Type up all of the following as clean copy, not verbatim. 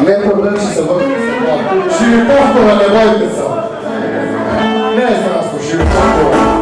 Не е проблем, че се върнете сега. Ще ви повторя, не бойте се. Не е страшно, ще ви повторя.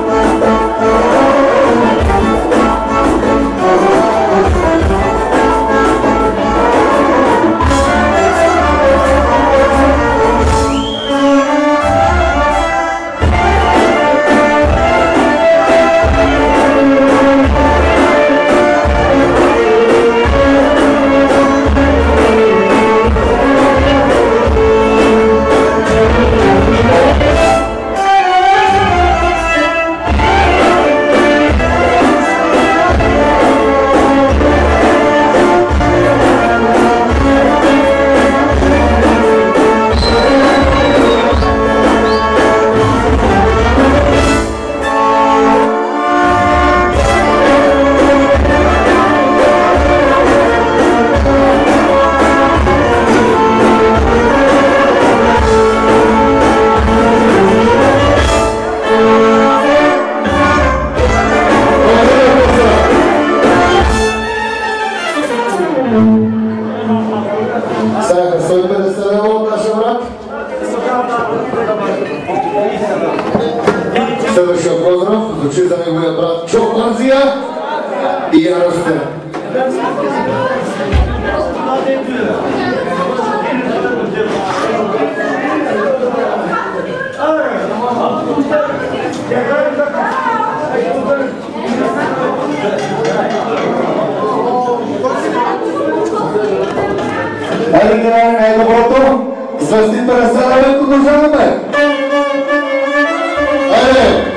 Следващия поздрав звучи за неговия брат Чопанзия и Яростен. Айде, генерали, най-доброто! Звезди 50 лева, продължаваме! Айде!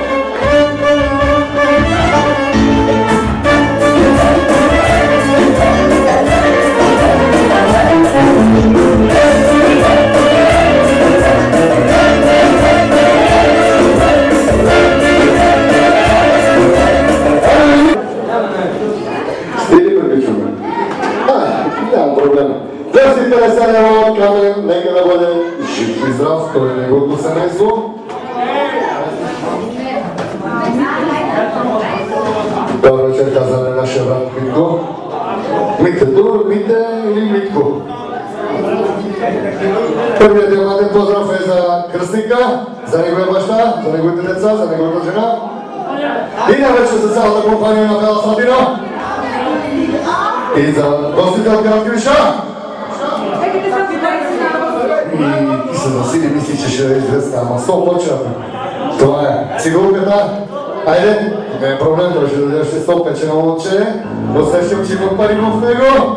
Стили припичаме. Няма проблема. 250 лева от Камен, нека да бъде жив и здрав, той е неговото семейство. Добър вечер, казваме нашия брат Митко. Митето, Мите или Митко? Първият диамантен поздрав е за кръстника, за неговия баща, за неговите деца, за неговата жена. И най-вече за цялата компания на Бела Слатина. И за гостите от град Гриша. И ти се Васили мисли, че ще е известна, ама 100 почерпа. Това е цигулката. Айде, не е проблем, той ще даде още 100 печено момче. Усещам, че има пари в него.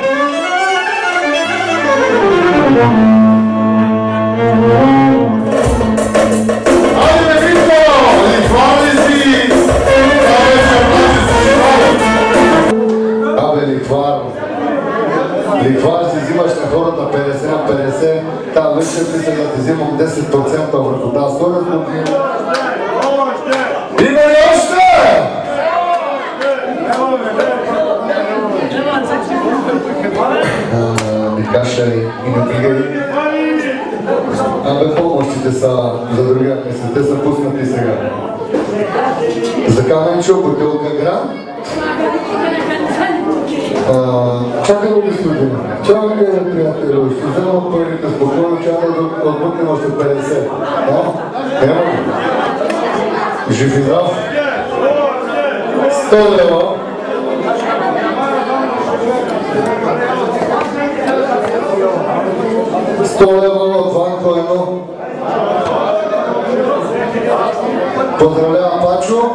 Айде, Вито! Лихвали си! Абе, лихвар! Лихвар си взимаш на хората 50 на 50, там вече мисля да ти взимам 10% върху тази стойност. Има ли още? Микаша и не тригай. Абе, помощите са за другия месец, те са пуснати сега. За Каменчо, бутилка грам. Чакай ли студина? Чакай, приятелю, ще вземам парите спокойно, чакай да отбутнем още 50. Няма ли? Жив и здрав. 100 лева. от Ванко едно. Поздравлявам Пачо.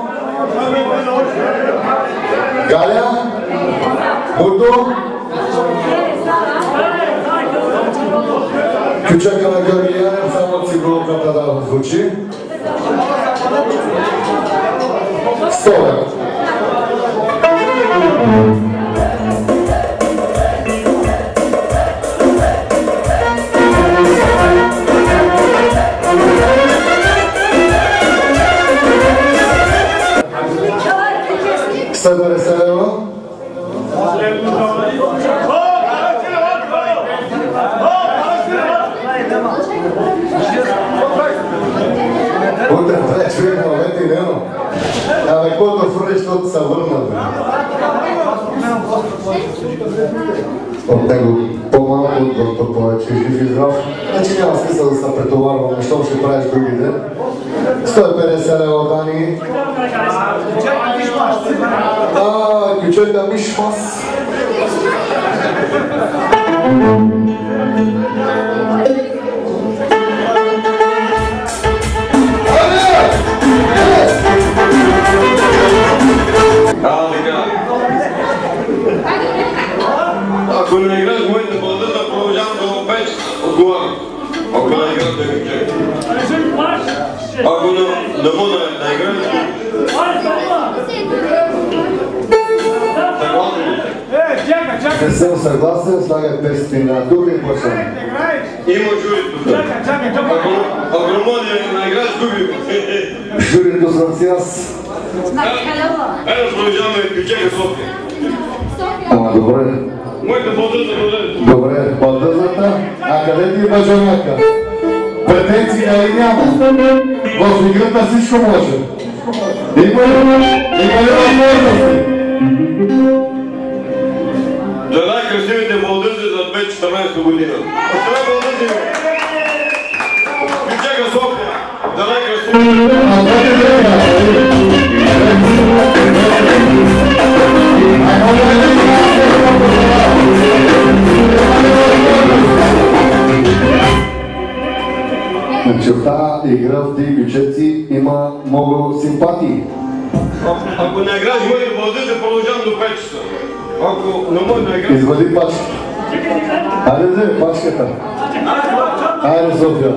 Галя. Муто. Ключака на Георги Янев, само цигулката да звучи. 100 лева. Съдване се лева. Утре две човека, моменти няма. Абе, каквото фрли, защото са върнали. От него по-малко. малко отгоре повече жив и здрав. Значи няма смисъл да се претоварваме, щом ще правиш другите. 150 лева Дани. Кючета мишмас. Ако не играеш моите бълда, да продължавам да го пееш, отговарям. Ако не играеш да ги чекаш. Ако не мога да играеш, не съм съгласен, слагай 500 на тук и почвам. има жури тук. Ако не мога да играеш, губи. Журито съм си аз. Ето продължаваме и чека София. Ама добре. Моите бълда да продължават. Добре, бълдъзата. А къде ти е бъжаняка? Претенции ли няма? В играта всичко може. Има ли възможности? За най-красивите бълдъзи за 2014 година. Остава бълдъзи. Чека София. За най-красивите. Значи в тази игра в тези бюджетци има много симпатии. Ако не играеш моите бълдъзи, продължавам до 5 часа. Ако не мога да играеш... Извади пачка. Хайде вземи пачката. Хайде София.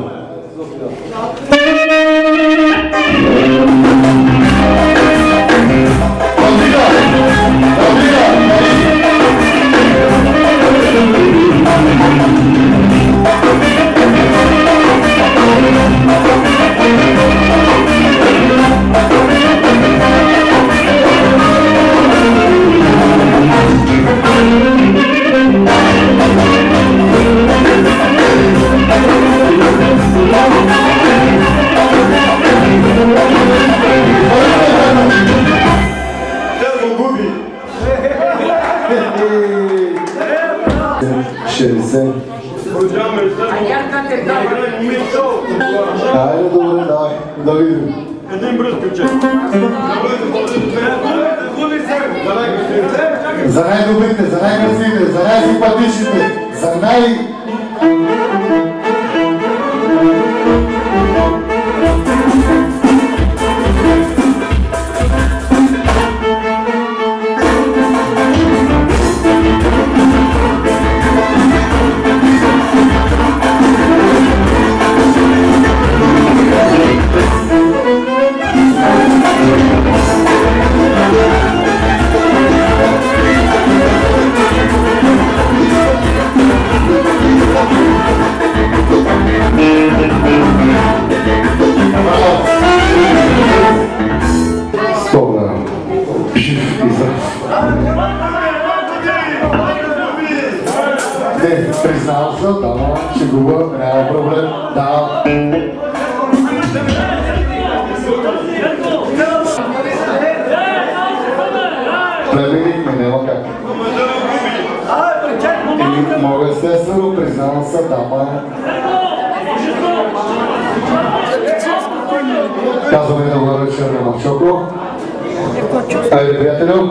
Хайде, добре, давай, да видим. Един бръз бюджет. За най-добрите, за най-красивите, за най-симпатичните, за най... Признавам се, да, шегува, няма проблем, да. Племеник ме няма как. И мога естествено, признавам се, да, казваме добър вечер на Мачоко. Айде, приятелю,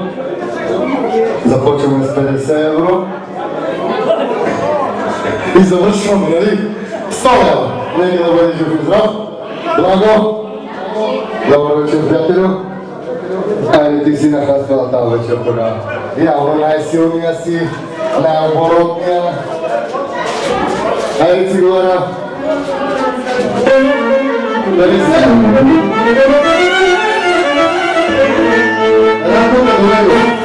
започваме с 50 евро. И завършваме, нали? 100 лева. Нека да бъде жив и здрав. Благо. Добър вечер, приятелю. Айде, ти си нахаствала тази вечер тогава. Явно най-силния си, най-оборотния. Айде си говоря. Дали се? Една тука, добре.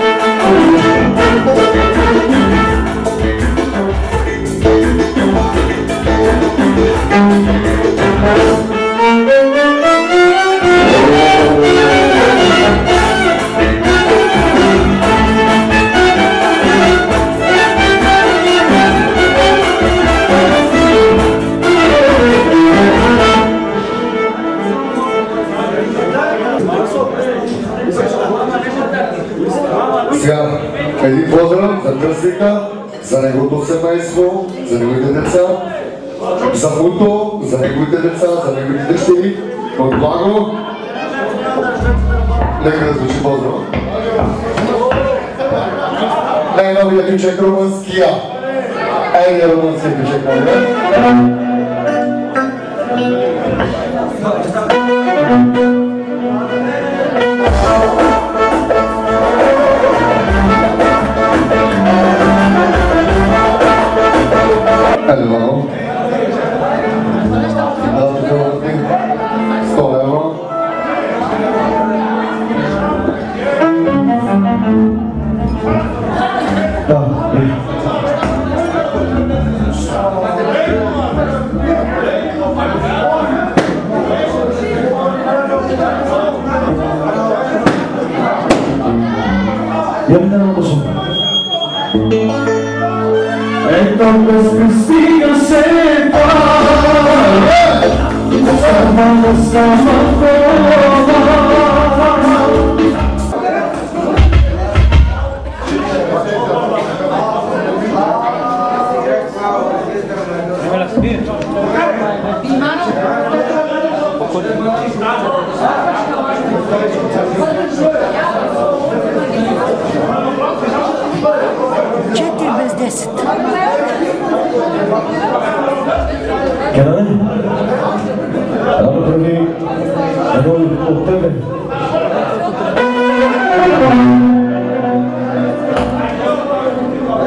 Петю, за неговите деца, за Муто, за неговите деца, за неговите дъщери, от Благо. Нека да звучи поздрав. Най-новия ключек румънския. Айде румънския ключек, моля. Hello. Entonces Cristina se va, estamos amando. Kenara? Apa pergi? Ada hotel kan?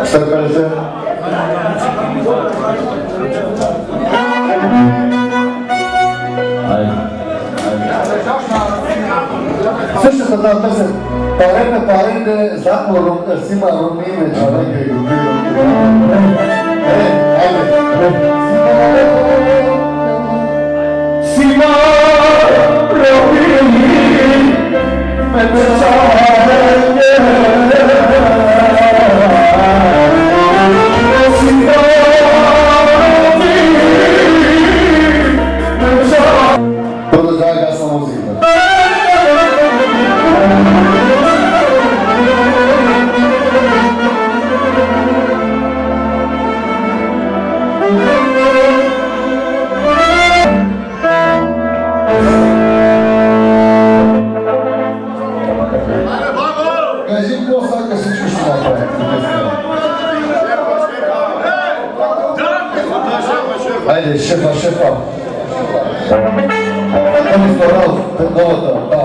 Serkan se. Същата да търсят парите златно сима румиме, човека и Sima продължава гасна музика. Кажи какво сака всичко ще направи. Айде, шефа. Томи Сторал, новата, да.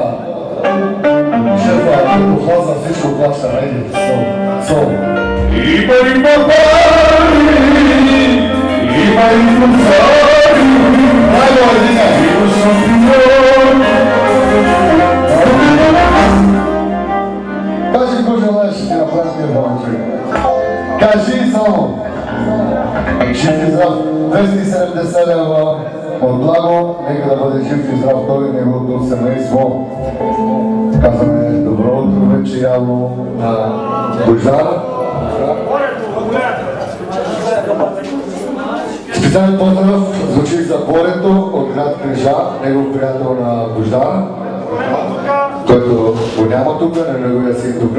Шефа, като хлаза всичко плаща, айде, сол. Има пари, Айде, Ордина! Кажи какво желаеш да ти направи тия баланчуи. Кажи само. Жив и здрав, 270 лева от Благо, нека да бъде жив и здрав той и неговото семейство. Казваме добро утро вече явно на Бождар. Специален поздрав звучи за Борето от град Крижа, негов приятел на Бождар, който го няма тук, на неговия син тук.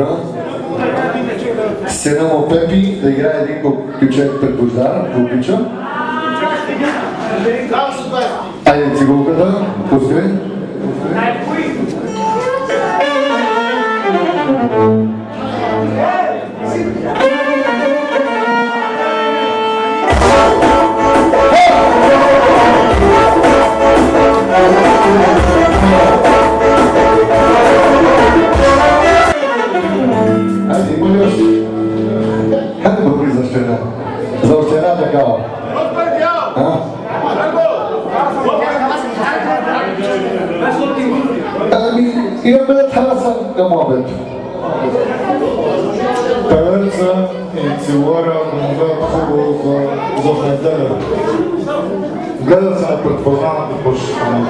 Сина му Пепи да играе един ключек пред Бождар, ако обича. Айде цигулката, пускай. Айде, има ли още? Хайде бъбри за още една. За още една такава. Ами, имаме да тараса към обед. Певеца и целуара могат хубаво за неделя. Гледа се на предполаганата почтана.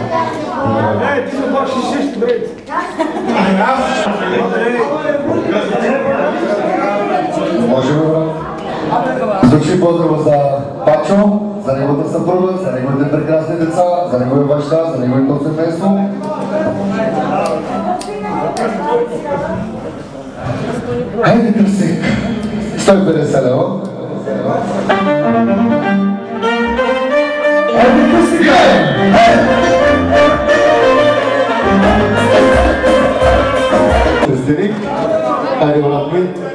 Ти се баши също, бред. Може би, брат. Звучи поздрава за Пачо, за неговата съпруга, за неговите прекрасни деца, за неговия баща, за неговото семейство. Хайде, кръстик! 150 лева. Айде, Кръстика! Кръстеник, айде, брат ми.